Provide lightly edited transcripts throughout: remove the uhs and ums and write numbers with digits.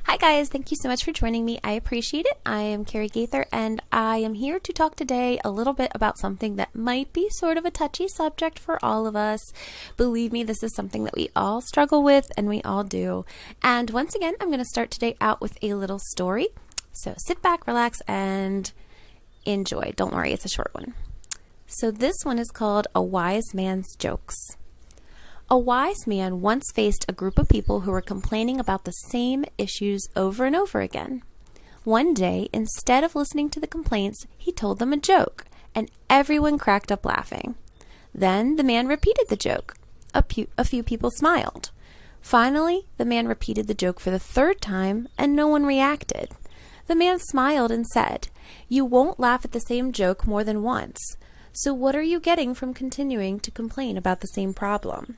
Hi guys, thank you so much for joining me. I appreciate it. I am Carrie Gaither and I am here to talk today a little bit about something that might be sort of a touchy subject for all of us. Believe me, this is something that we all struggle with and we all do. And once again, I'm going to start today out with a little story. So sit back, relax, and enjoy. Don't worry, it's a short one. So this one is called A Wise Man's Jokes. A wise man once faced a group of people who were complaining about the same issues over and over again. One day, instead of listening to the complaints, he told them a joke, and everyone cracked up laughing. Then the man repeated the joke. A few people smiled. Finally, the man repeated the joke for the third time, and no one reacted. The man smiled and said, "You won't laugh at the same joke more than once. So what are you getting from continuing to complain about the same problem?"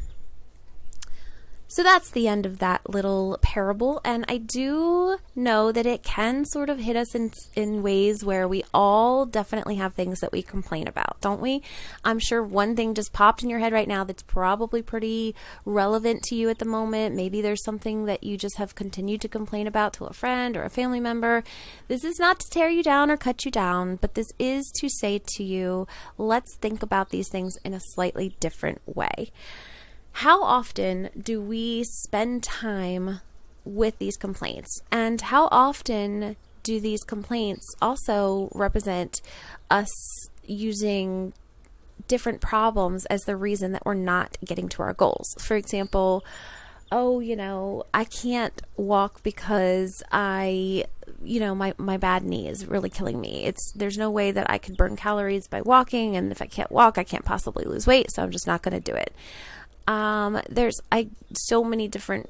So that's the end of that little parable, and I do know that it can sort of hit us in ways where we all definitely have things that we complain about, don't we? I'm sure one thing just popped in your head right now that's probably pretty relevant to you at the moment. Maybe there's something that you just have continued to complain about to a friend or a family member. This is not to tear you down or cut you down, but this is to say to you, let's think about these things in a slightly different way. How often do we spend time with these complaints? And how often do these complaints also represent us using different problems as the reason that we're not getting to our goals? For example, I can't walk because my bad knee is really killing me. There's no way that I could burn calories by walking, and if I can't walk, I can't possibly lose weight, so I'm just not going to do it. There's so many different,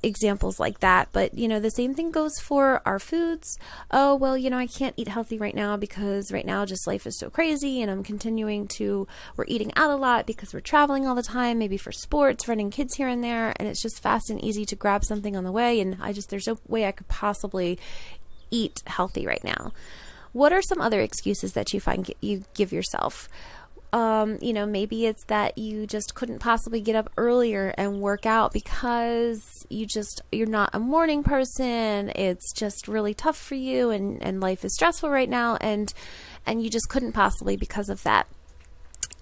examples like that, but, the same thing goes for our foods. I can't eat healthy right now because right now just life is so crazy and we're eating out a lot because we're traveling all the time, maybe for sports, running kids here and there, and it's just fast and easy to grab something on the way, and there's no way I could possibly eat healthy right now. What are some other excuses that you find you give yourself? Maybe it's that you just couldn't possibly get up earlier and work out because you're not a morning person. It's just really tough for you and life is stressful right now and you just couldn't possibly because of that.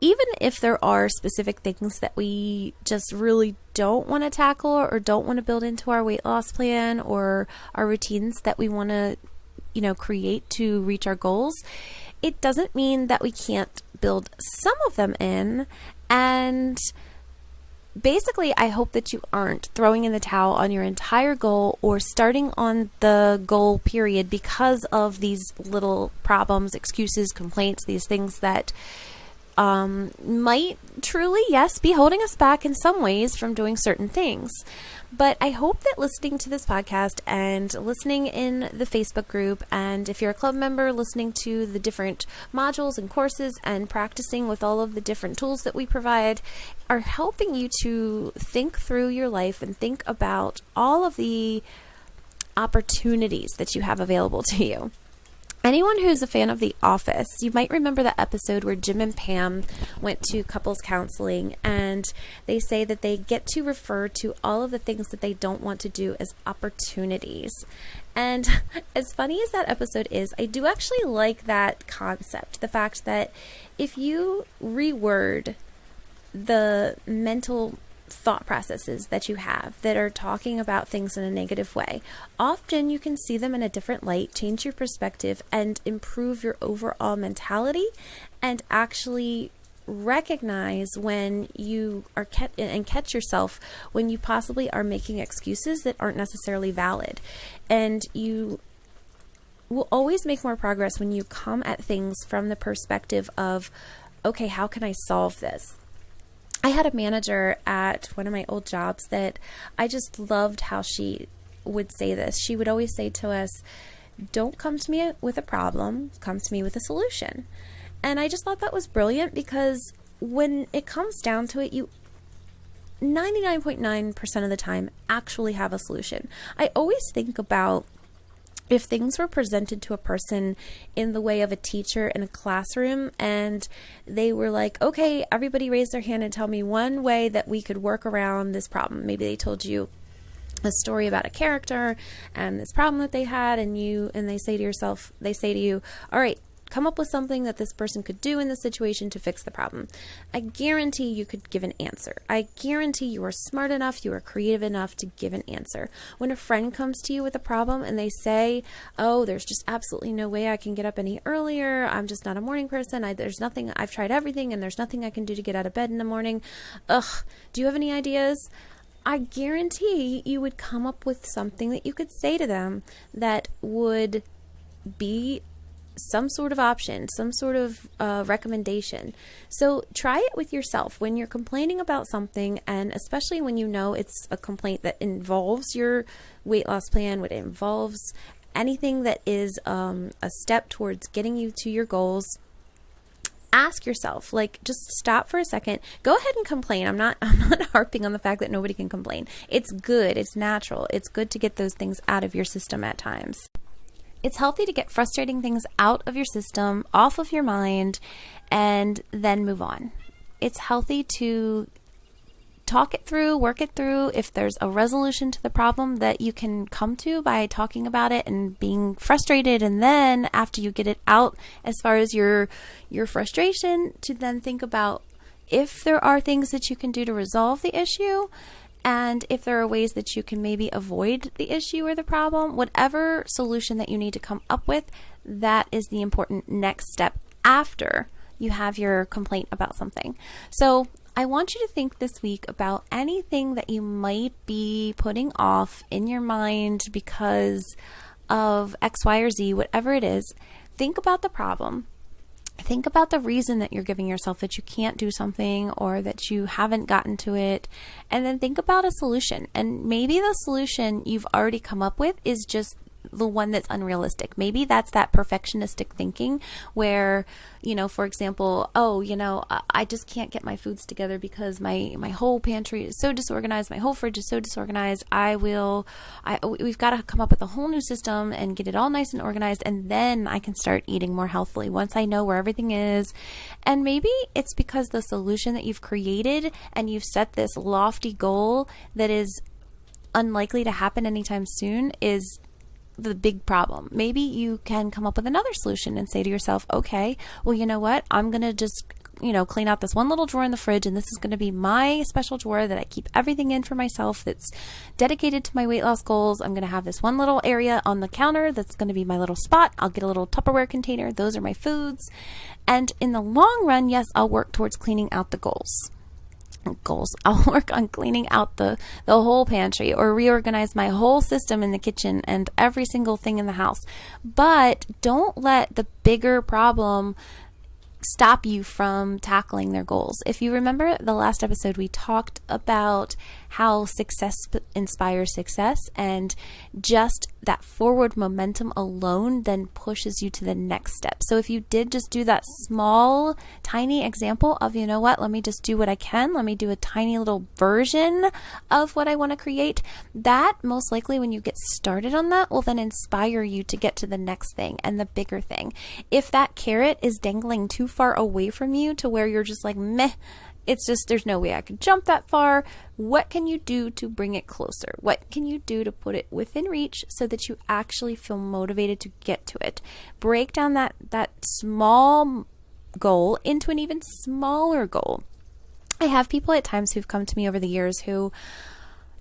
Even if there are specific things that we just really don't want to tackle or don't want to build into our weight loss plan or our routines that we want to, create to reach our goals, it doesn't mean that we can't build some of them in. And basically, I hope that you aren't throwing in the towel on your entire goal or starting on the goal period because of these little problems, excuses, complaints, these things that might truly, yes, be holding us back in some ways from doing certain things. But I hope that listening to this podcast and listening in the Facebook group, and if you're a club member, listening to the different modules and courses and practicing with all of the different tools that we provide are helping you to think through your life and think about all of the opportunities that you have available to you. Anyone who's a fan of The Office, you might remember that episode where Jim and Pam went to couples counseling, and they say that they get to refer to all of the things that they don't want to do as opportunities. And as funny as that episode is, I do actually like that concept. The fact that if you reword the mental thought processes that you have that are talking about things in a negative way, often you can see them in a different light, change your perspective, and improve your overall mentality, and actually recognize when you are catch yourself when you possibly are making excuses that aren't necessarily valid. And you will always make more progress when you come at things from the perspective of, okay, how can I solve this? I had a manager at one of my old jobs that I just loved how she would say this. She would always say to us, "Don't come to me with a problem, come to me with a solution." And I just thought that was brilliant because when it comes down to it, you 99.9% of the time actually have a solution. I always think about if things were presented to a person in the way of a teacher in a classroom and they were like, okay, everybody raise their hand and tell me one way that we could work around this problem. Maybe they told you, a story about a character and this problem that they had, and they say to you, all right, come up with something that this person could do in this situation to fix the problem. I guarantee you could give an answer. I guarantee you are smart enough, you are creative enough to give an answer. When a friend comes to you with a problem and they say, oh, there's just absolutely no way I can get up any earlier, I'm just not a morning person, there's nothing, I've tried everything and there's nothing I can do to get out of bed in the morning. Ugh, do you have any ideas? I guarantee you would come up with something that you could say to them that would be some sort of option, some sort of recommendation. So try it with yourself when you're complaining about something, and especially when you know it's a complaint that involves your weight loss plan, what involves anything that is a step towards getting you to your goals. Ask yourself, just stop for a second. Go ahead and complain. I'm not harping on the fact that nobody can complain. It's good. It's natural. It's good to get those things out of your system at times. It's healthy to get frustrating things out of your system, off of your mind, and then move on. It's healthy to talk it through, work it through. If there's a resolution to the problem that you can come to by talking about it and being frustrated, and then after you get it out as far as your frustration, to then think about if there are things that you can do to resolve the issue, and if there are ways that you can maybe avoid the issue or the problem. Whatever solution that you need to come up with, that is the important next step after you have your complaint about something. So I want you to think this week about anything that you might be putting off in your mind because of X, Y, or Z, whatever it is. Think about the problem. Think about the reason that you're giving yourself that you can't do something or that you haven't gotten to it, and then think about a solution. And maybe the solution you've already come up with is just the one that's unrealistic. Maybe that's that perfectionistic thinking where, for example, I just can't get my foods together because my whole pantry is so disorganized, my whole fridge is so disorganized. We've got to come up with a whole new system and get it all nice and organized, and then I can start eating more healthily once I know where everything is. And maybe it's because the solution that you've created and you've set this lofty goal that is unlikely to happen anytime soon is the big problem. Maybe you can come up with another solution and say to yourself, okay, well, you know what? I'm going to just, clean out this one little drawer in the fridge, and this is going to be my special drawer that I keep everything in for myself that's dedicated to my weight loss goals. I'm going to have this one little area on the counter that's going to be my little spot. I'll get a little Tupperware container. Those are my foods. And in the long run, yes, I'll work towards cleaning out the goals. I'll work on cleaning out the whole pantry or reorganize my whole system in the kitchen and every single thing in the house. But don't let the bigger problem stop you from tackling their goals. If you remember the last episode, we talked about how success inspires success, and just that forward momentum alone then pushes you to the next step. So if you did just do that small, tiny example of, let me just do what I can, let me do a tiny little version of what I want to create, that most likely when you get started on that will then inspire you to get to the next thing and the bigger thing. If that carrot is dangling too far away from you to where you're just like, meh, it's just, there's no way I could jump that far. What can you do to bring it closer? What can you do to put it within reach so that you actually feel motivated to get to it? Break down that small goal into an even smaller goal. I have people at times who've come to me over the years who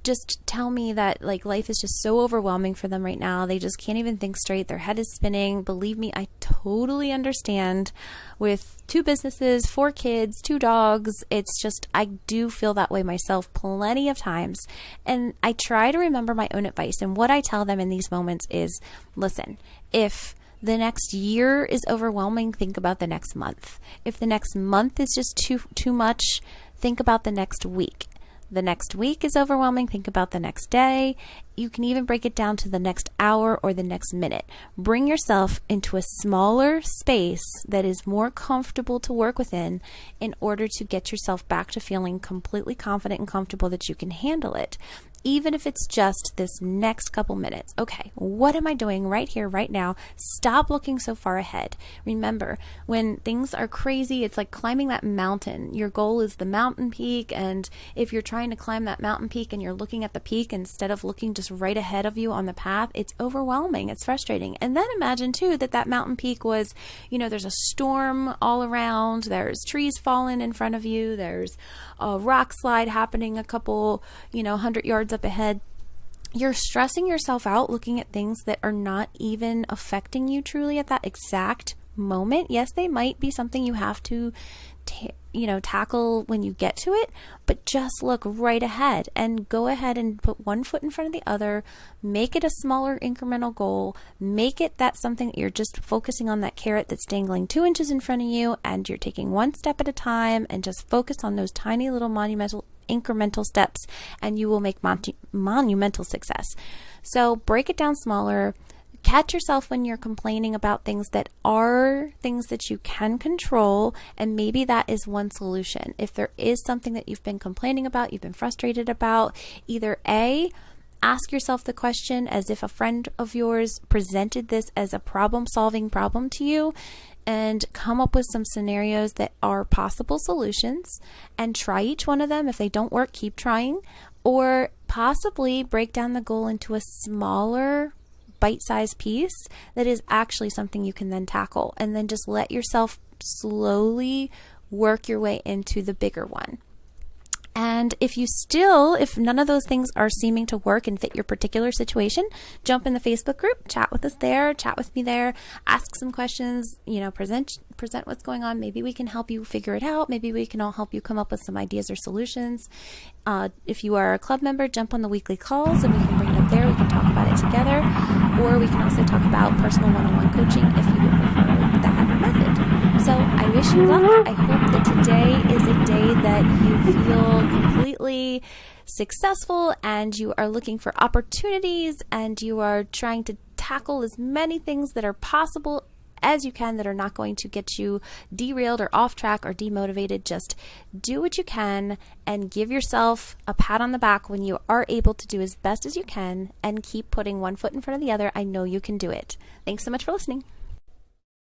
just tell me that life is just so overwhelming for them right now. They just can't even think straight. Their head is spinning. Believe me, I totally understand. With 2 businesses, 4 kids, 2 dogs, it's just, I do feel that way myself plenty of times. And I try to remember my own advice. And what I tell them in these moments is, listen, if the next year is overwhelming, think about the next month. If the next month is just too much, think about the next week. The next week is overwhelming, think about the next day. You can even break it down to the next hour or the next minute. Bring yourself into a smaller space that is more comfortable to work within in order to get yourself back to feeling completely confident and comfortable that you can handle it. even if it's just this next couple minutes. Okay, what am I doing right here, right now? Stop looking so far ahead. Remember, when things are crazy, it's like climbing that mountain. Your goal is the mountain peak, and if you're trying to climb that mountain peak and you're looking at the peak instead of looking just right ahead of you on the path, it's overwhelming, it's frustrating. And then imagine too that mountain peak was, there's a storm all around, there's trees falling in front of you, there's a rock slide happening a couple, 100 yards up ahead. You're stressing yourself out looking at things that are not even affecting you truly at that exact moment. Yes, they might be something you have to tackle when you get to it, but just look right ahead and go ahead and put one foot in front of the other. Make it a smaller incremental goal. Make it that something that you're just focusing on, that carrot that's dangling 2 inches in front of you, and you're taking one step at a time, and just focus on those tiny little monumental incremental steps, and you will make monumental success. So break it down smaller. Catch yourself when you're complaining about things that are things that you can control, and maybe that is one solution. If there is something that you've been complaining about, you've been frustrated about, either A, ask yourself the question as if a friend of yours presented this as a problem-solving problem to you, and come up with some scenarios that are possible solutions and try each one of them. If they don't work, keep trying, or possibly break down the goal into a smaller bite-sized piece that is actually something you can then tackle, and then just let yourself slowly work your way into the bigger one. And if none of those things are seeming to work and fit your particular situation, jump in the Facebook group, chat with us there, chat with me there, ask some questions, present what's going on. Maybe we can help you figure it out. Maybe we can all help you come up with some ideas or solutions. If you are a club member, jump on the weekly calls and we can bring it up there. We can talk about it together, or we can also talk about personal one-on-one coaching if you would prefer that method. So I wish you luck. I hope that today is a day that you feel completely successful, and you are looking for opportunities, and you are trying to tackle as many things that are possible as you can that are not going to get you derailed or off track or demotivated. Just do what you can and give yourself a pat on the back when you are able to do as best as you can, and keep putting one foot in front of the other. I know you can do it. Thanks so much for listening.